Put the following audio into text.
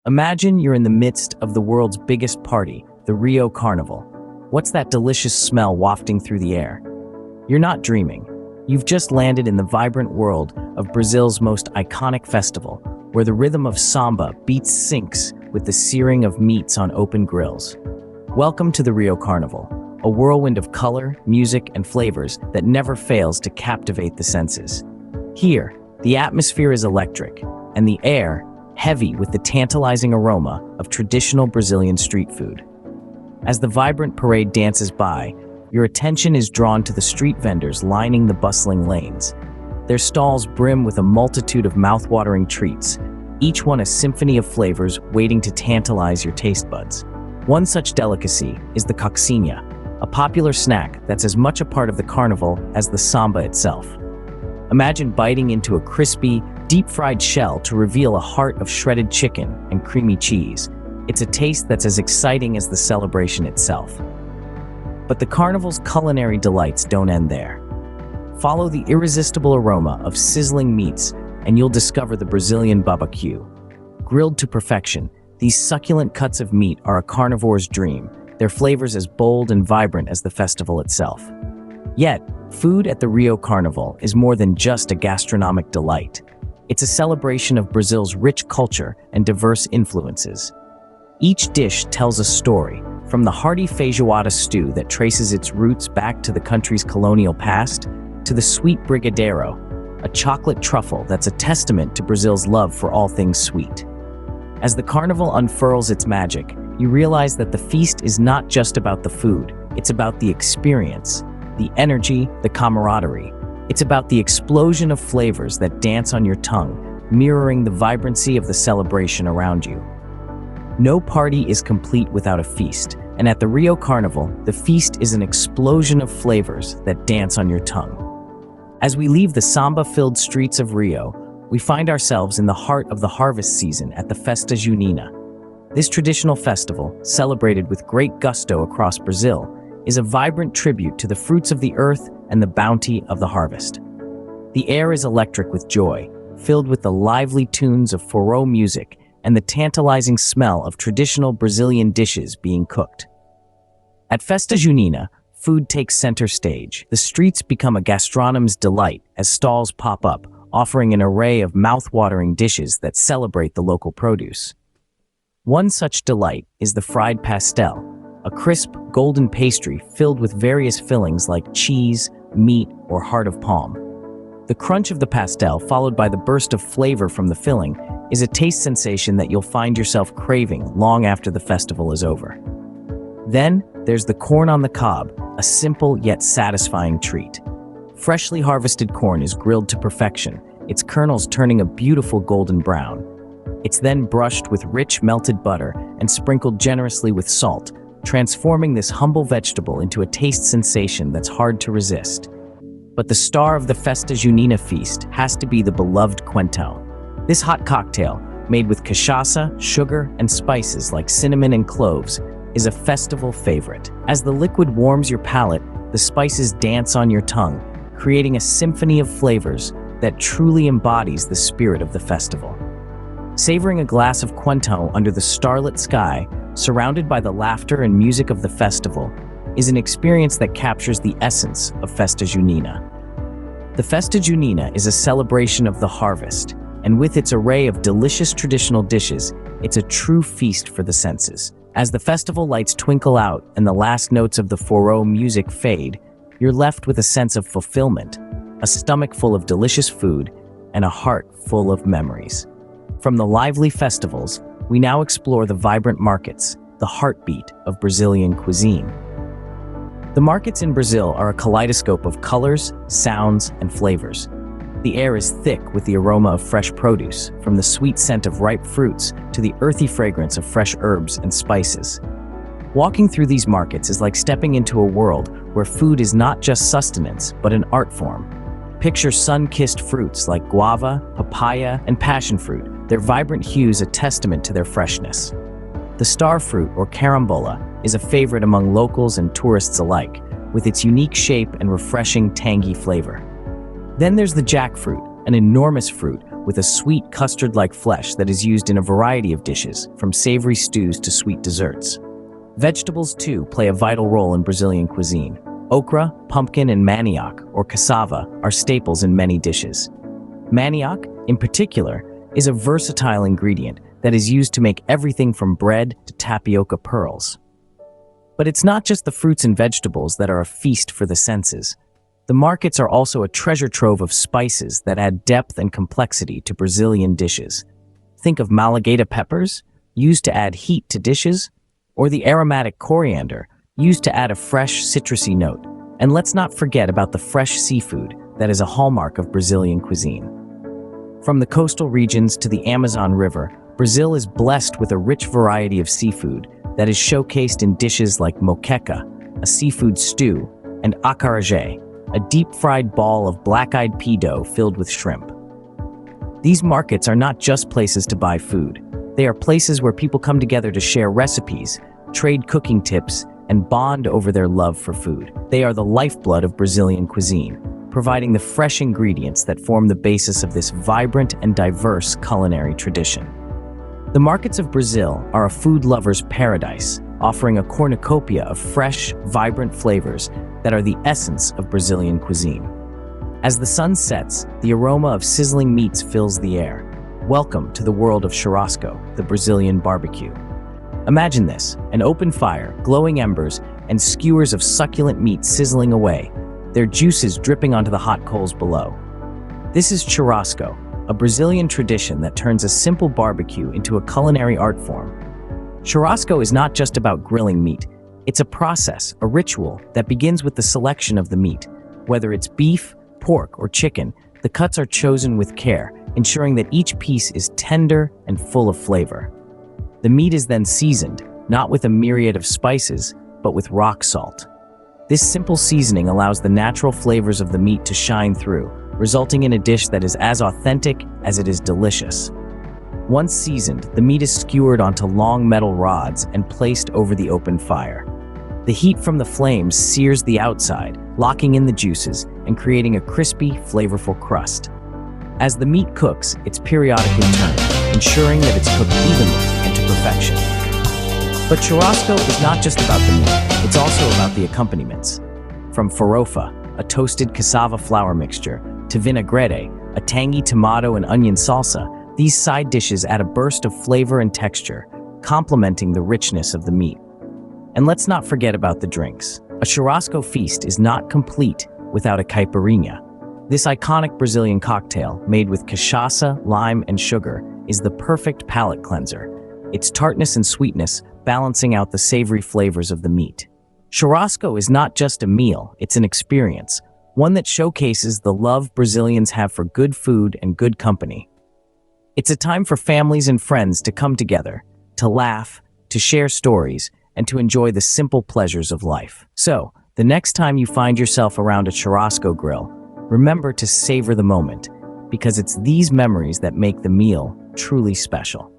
Imagine you're in the midst of the world's biggest party, the Rio Carnival. What's that delicious smell wafting through the air? You're not dreaming. You've just landed in the vibrant world of Brazil's most iconic festival, where the rhythm of samba beats syncs with the searing of meats on open grills. Welcome to the Rio Carnival, a whirlwind of color, music, and flavors that never fails to captivate the senses. Here, the atmosphere is electric, and the air heavy with the tantalizing aroma of traditional Brazilian street food. As the vibrant parade dances by, your attention is drawn to the street vendors lining the bustling lanes. Their stalls brim with a multitude of mouth-watering treats, each one a symphony of flavors waiting to tantalize your taste buds. One such delicacy is the coxinha, a popular snack that's as much a part of the carnival as the samba itself. Imagine biting into a crispy, deep-fried shell to reveal a heart of shredded chicken and creamy cheese. It's a taste that's as exciting as the celebration itself. But the carnival's culinary delights don't end there. Follow the irresistible aroma of sizzling meats, and you'll discover the Brazilian BBQ. Grilled to perfection, these succulent cuts of meat are a carnivore's dream, their flavors as bold and vibrant as the festival itself. Yet, food at the Rio Carnival is more than just a gastronomic delight. It's a celebration of Brazil's rich culture and diverse influences. Each dish tells a story, from the hearty feijoada stew that traces its roots back to the country's colonial past, to the sweet brigadeiro, a chocolate truffle that's a testament to Brazil's love for all things sweet. As the carnival unfurls its magic, you realize that the feast is not just about the food, it's about the experience, the energy, the camaraderie. It's about the explosion of flavors that dance on your tongue, mirroring the vibrancy of the celebration around you. No party is complete without a feast, and at the Rio Carnival, the feast is an explosion of flavors that dance on your tongue. As we leave the samba-filled streets of Rio, we find ourselves in the heart of the harvest season at the Festa Junina. This traditional festival, celebrated with great gusto across Brazil, is a vibrant tribute to the fruits of the earth and the bounty of the harvest. The air is electric with joy, filled with the lively tunes of forró music and the tantalizing smell of traditional Brazilian dishes being cooked. At Festa Junina, food takes center stage. The streets become a gastronom's delight as stalls pop up, offering an array of mouth-watering dishes that celebrate the local produce. One such delight is the fried pastel, a crisp, golden pastry filled with various fillings like cheese, meat, or heart of palm. The crunch of the pastel, followed by the burst of flavor from the filling, is a taste sensation that you'll find yourself craving long after the festival is over. Then, there's the corn on the cob, a simple yet satisfying treat. Freshly harvested corn is grilled to perfection, its kernels turning a beautiful golden brown. It's then brushed with rich melted butter and sprinkled generously with salt, transforming this humble vegetable into a taste sensation that's hard to resist. But the star of the Festa Junina feast has to be the beloved quentão. This hot cocktail, made with cachaça, sugar, and spices like cinnamon and cloves, is a festival favorite. As the liquid warms your palate, the spices dance on your tongue, creating a symphony of flavors that truly embodies the spirit of the festival. Savoring a glass of quentão under the starlit sky, surrounded by the laughter and music of the festival, is an experience that captures the essence of Festa Junina. The Festa Junina is a celebration of the harvest, and with its array of delicious traditional dishes, it's a true feast for the senses. As the festival lights twinkle out and the last notes of the forró music fade, you're left with a sense of fulfillment, a stomach full of delicious food, and a heart full of memories. From the lively festivals, we now explore the vibrant markets, the heartbeat of Brazilian cuisine. The markets in Brazil are a kaleidoscope of colors, sounds, and flavors. The air is thick with the aroma of fresh produce, from the sweet scent of ripe fruits to the earthy fragrance of fresh herbs and spices. Walking through these markets is like stepping into a world where food is not just sustenance, but an art form. Picture sun-kissed fruits like guava, papaya, and passion fruit, their vibrant hues a testament to their freshness. The star fruit, or carambola, is a favorite among locals and tourists alike, with its unique shape and refreshing tangy flavor. Then there's the jackfruit, an enormous fruit with a sweet custard-like flesh that is used in a variety of dishes, from savory stews to sweet desserts. Vegetables, too, play a vital role in Brazilian cuisine. Okra, pumpkin, and manioc, or cassava, are staples in many dishes. Manioc, in particular, is a versatile ingredient that is used to make everything from bread to tapioca pearls. But it's not just the fruits and vegetables that are a feast for the senses. The markets are also a treasure trove of spices that add depth and complexity to Brazilian dishes. Think of Malagueta peppers, used to add heat to dishes, or the aromatic coriander, used to add a fresh, citrusy note. And let's not forget about the fresh seafood that is a hallmark of Brazilian cuisine. From the coastal regions to the Amazon River, Brazil is blessed with a rich variety of seafood that is showcased in dishes like moqueca, a seafood stew, and acarajé, a deep-fried ball of black-eyed pea dough filled with shrimp. These markets are not just places to buy food. They are places where people come together to share recipes, trade cooking tips, and bond over their love for food. They are the lifeblood of Brazilian cuisine, providing the fresh ingredients that form the basis of this vibrant and diverse culinary tradition. The markets of Brazil are a food lover's paradise, offering a cornucopia of fresh, vibrant flavors that are the essence of Brazilian cuisine. As the sun sets, the aroma of sizzling meats fills the air. Welcome to the world of churrasco, the Brazilian barbecue. Imagine this, an open fire, glowing embers, and skewers of succulent meat sizzling away, their juices dripping onto the hot coals below. This is churrasco, a Brazilian tradition that turns a simple barbecue into a culinary art form. Churrasco is not just about grilling meat. It's a process, a ritual, that begins with the selection of the meat. Whether it's beef, pork, or chicken, the cuts are chosen with care, ensuring that each piece is tender and full of flavor. The meat is then seasoned, not with a myriad of spices, but with rock salt. This simple seasoning allows the natural flavors of the meat to shine through, resulting in a dish that is as authentic as it is delicious. Once seasoned, the meat is skewered onto long metal rods and placed over the open fire. The heat from the flames sears the outside, locking in the juices and creating a crispy, flavorful crust. As the meat cooks, it's periodically turned, ensuring that it's cooked evenly and to perfection. But churrasco is not just about the meat, it's also about the accompaniments. From farofa, a toasted cassava flour mixture, to vinaigrette, a tangy tomato and onion salsa, these side dishes add a burst of flavor and texture, complementing the richness of the meat. And let's not forget about the drinks. A churrasco feast is not complete without a caipirinha. This iconic Brazilian cocktail, made with cachaça, lime, and sugar, is the perfect palate cleanser, its tartness and sweetness balancing out the savory flavors of the meat. Churrasco is not just a meal, it's an experience, one that showcases the love Brazilians have for good food and good company. It's a time for families and friends to come together, to laugh, to share stories, and to enjoy the simple pleasures of life. So, the next time you find yourself around a churrasco grill, remember to savor the moment, because it's these memories that make the meal truly special.